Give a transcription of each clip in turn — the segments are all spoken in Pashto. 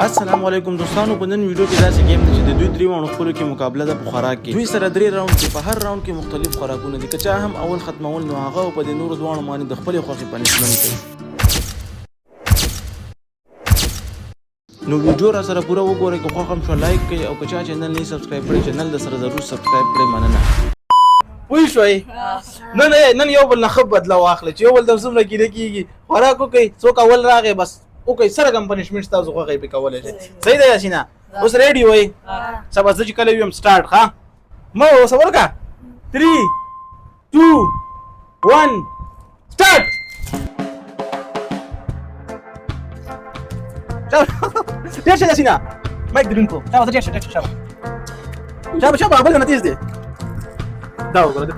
السلام علیکم دوستانو په نن ویډیو کې داسې گیم دی چې د دوی درې وانو خپلو کې مقابله ده په خوراک کې. دوی سره درې راوند دي، په هر راوند کې مختلف خوراکونه دي. که چا هم اول ختمول نو هغه په دې نورو دواړو باندې د خپلې خوښې پنشمنټ کوي. نو ویډیو را سره پوره وګورئ، که خوښ هم شو لایک کړئ او که چا چینل نه سبسکرایب کړی چینل د سره ضرور سبسکرایب کړئ. مننه. وای شوي نن یو بل نه خب بدلا واخلې چې یو بل د څومره کېږي خوراک وکړي. څوک اول راغی بس اوکې سره کوم پنشمنټ تاسو خوښه به کولای شئ. صحیح ده یاسینا؟ اوس ریډي وای سبا چې کله ویم سٹارټ. ها مو صبر کا 3 2 1 سٹارټ. ډېر شه یاسینا مایک درونکو شابه ډېر شه شابه بل نه تیز دی دا وګوره دا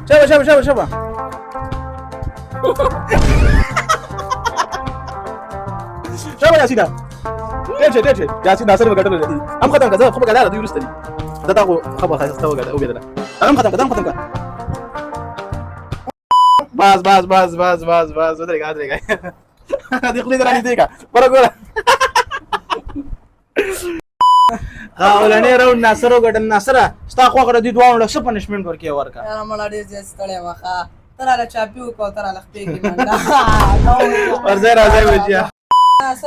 شابه شابه یاسینا ډېر شه یاسینا سره وګټل دي هم ختم کړه خو بګا دی ورستنی دا خو خبره خاصه وګټه او بيدله هم ختم کړه بس ودرېګا دې خپل دراني دیګه ورګوره اولانې راوند ناصر وګټل. ناصر ستا خو غره دي دوه څه پنشمنټ ورکې ورکا یاره مړه ډېر زیات ستړی واخا تراله چاپی وکاو تراله خپې کې منډه ورځه راځي وجیا.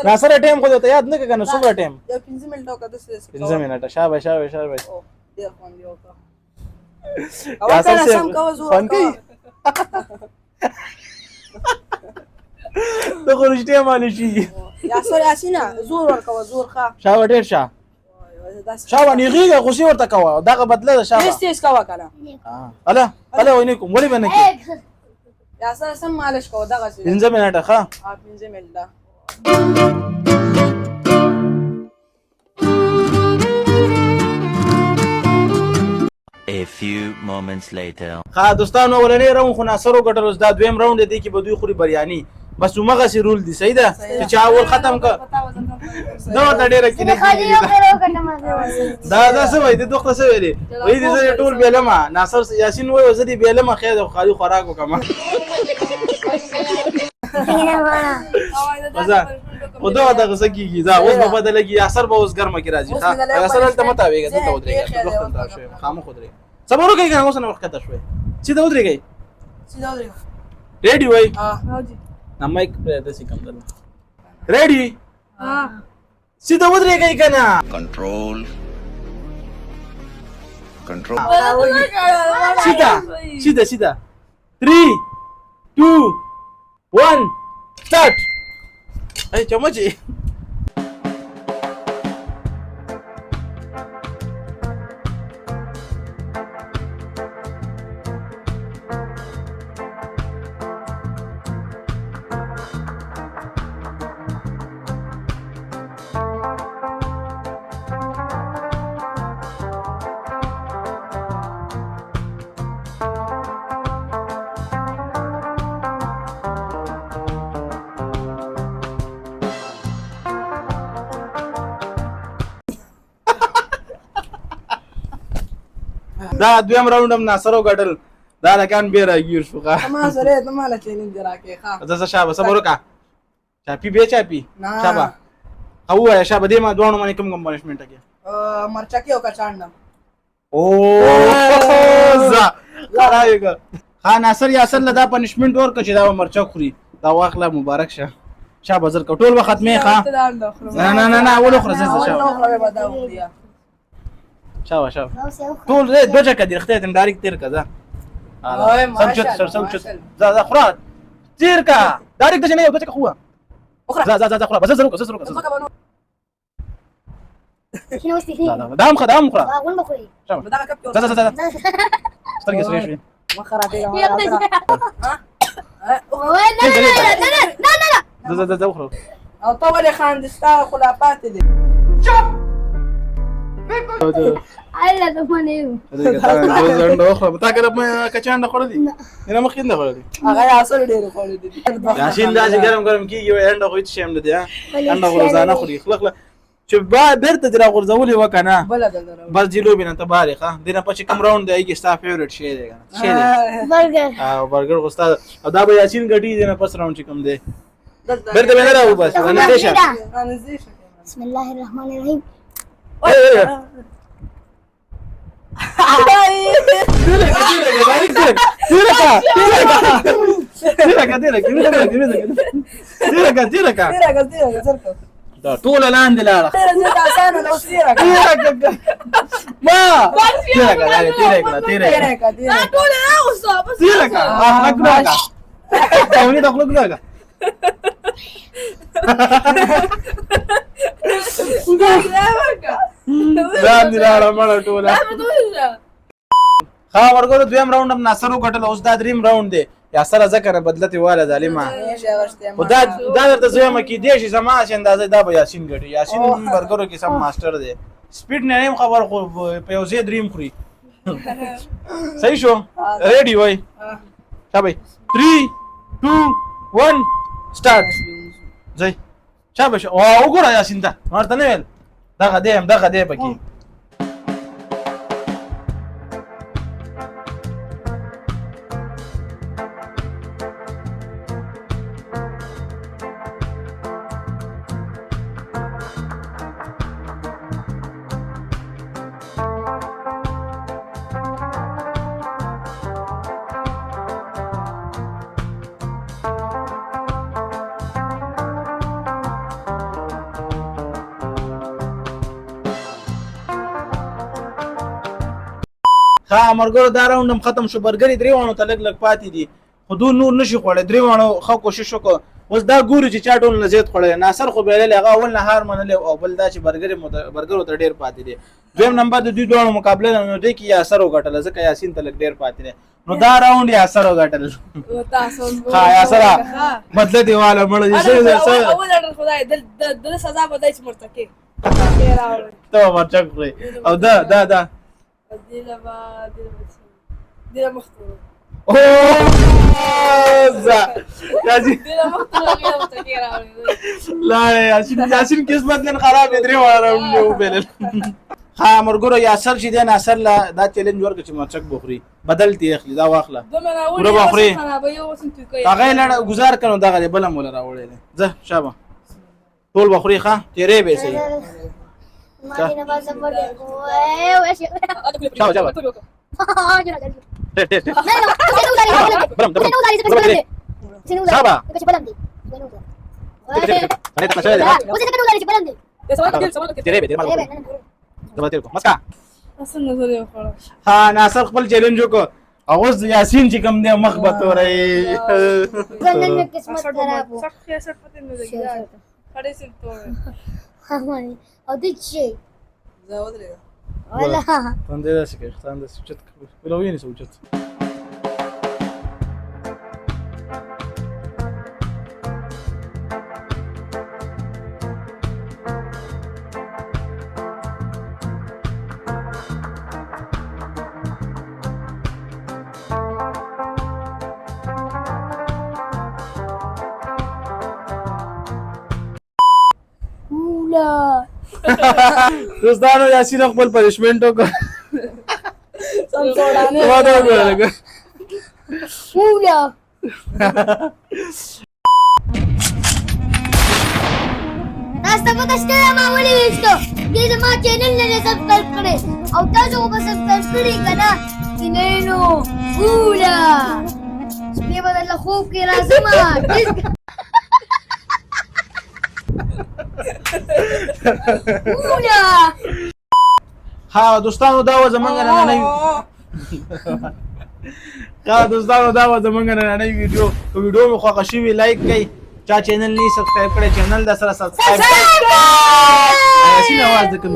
ناصر ټیم خو ته یاد نه کنه څومره ټیم؟ یو 15 منټه کا دسه 15 منټه. شاباش ډېر خوند یو کا یا او کنه سم کا زور کا ته خو رښتیا مانی شي. یاسینا زور ورکا زور ښه شابه ډېر شه شابه نیغیږه غوسې ورته کوه دغه بدله ده. شابه تیز کوه کنه اله وینې کوم ولې باندې کې یاسر سم مالش کوه دغه 15 منټه. ښه 15 منټه. A few moments later. ها دوستانو ولنې راوند خو ناصر وګټل. اوس دا دویم راوند دی کې به دوی خوري بریاني. بس عمره سي رول دي. صحیح ده چې چا اول ختم ک دا ورته ډېر کې دا څه وای دي دوخته څه ویلي وای دي زه ټول بیلما ناصر یاسین وای زه دي بیلما خیر خالي خوراک وکم مزه او دا غسه کیږي دا اوس په بدلږي اثر به اوس ګرمه کې راځي. ها اثر ته متاويږي ته ودرېږي دوخته دا شوی خامخ ودرېږي صبر وکړئ کنه اوس نه وخت ته شوی سیده ودرېږي ریډي وای na mic pe de si kam dal ready sida ودرېږئ کنه Control. سیده 3 2 1 start. ay چمچي دا دویم راوند هم ناصر وګټل. دا لکان بیا راګیر شو. ښه ما سره ته مال چیلنج راکې ښه زه شابه صبر وکړه. چاپی به چاپی شابه او یا شابه دې ما دوه باندې کوم پنشمنټ کې مرچکی او کچاندم او زه رايګه. ها ناصر یاسر لدا پنشمنټ ورکړه چې دا مرچک خوري. دا واخله مبارک شه. شابه زر ټول وخت مې ښه نه اول خره زه شابه ټول دوه چکه دی خته تم ډایرکټ تیر کړه. زه خورا تیر کا ډایرکټ نه یو دوه چکه خو زه خورا بس زه روکه شنو استفيد دام خورا اقول بخوي شابه دا کپ زه سترګې سره شوي ما خرابې زه خورا او ته ولې خاندستا خلافات دي الا دمنه زه خورا تا کړه ما کچان خورلې نه مخکې نه خورلې هغه اصل ډېر خوړې دي یاشین دا چې ګرم کیږي انده خو هیڅ شي هم نه دی. انده غوړزانه خوري خلق چې با بیرته درا غورځولې وکنه بس جلو بینه ته باریخه دینه پچ کم راوند دی کی ستا فیوریټ شی دی کنه شی دی برګر او برګر غوستا او دا به یاسین غټی دینه پس راوند چې کم دی بیرته مې نه راوباسي نږدې شه نږدې شه بسم الله الرحمن الرحيم تیرکه زرکه دا ټوله لاندې لاړه زه اسانه نو سیره ما تیرکه ټول راوسته بس تیرکه اخلاق تولید اخلاق لګا لاندې لاړه مړه ټوله ها ورګورو دویم راوند هم ناصر وګټل اوس دا دریم راوند دی یا سره ذکر بدلته واله ظالما خدا دا درته زما کې دیشي زما چې اندازې دا به یاسین ګټي یاسین برګرو کې سم ماستر دی سپیډ نه نیم خبر خو په یو ځای دریم خوري صحیح شو ریډي وای شابه 3 2 1 سٹارټ ځای شابه او وګوره یاسین دا مرته نه ویل دغه دی پکې ها مرګرو دا راوند هم ختم شو برګری درې وانو ته لګ پاتې دي خو دوی نور نشي خوړل درې وانو خو کوشش وکړ اوس دا ګوري چې چا ټول نه زیات خوړل ناصر خو بیل هغه اول نهار منل او بل دا چې برګرو ته ډیر پاتې دي دویم نمبر د دوی دوه مقابله نه دی کې یاسر وګټل ځکه یاسین ته لګ ډیر پاتې دي نو دا راوند یاسر وګټل ها یاسر بدله دیواله مړ دي اول اړه خدای د سزا بدای چې مرتکه ته ورچک او دا دي مختور او یاسین لا یاسین قسمت نن خراب درې راوند یو بل ها مرګرو یاسر چې دی ناصر لا دا چیلنج ورکړي چې مرچک بخوري بدل تی اخلي دا واخله پورا بخوري هغه لړ گزار کړو دغه بل مولا راوړل زه شابه ټول بخوري ښه تیرې به سي ما دي نفس پر وای شابه ها ناصر خپل چیلنج وکړ اوس یاسین چې کوم دی مخ به تورې زنن مې قسمت خراب و سخت خیاسر پته نه لګي خړې سن تو او دې شي زه ودرې ولا تندې داسې کوي ختان داسې اوچت ولوینې سه اوچت مولا دوستانو یاسین خپل پنشمنت وکړ سم سوډانه واده وکړه مولا تاسو په تاسو کې ما ولې وښتو دې زما چینل نه سبسکرایب کړئ او تاسو به سبسکرایب کړئ کنه کینینو مولا سپی بدل خوب کې راځم مولا ها دوستانو دا و زمونږ نننۍ ویډیو که ویډیو مو خوښه شوي لایک کړئ چا چینل نه سبسکرایب کړی چینل د سره سبسکرایب کړئ یاسین اواز د کوم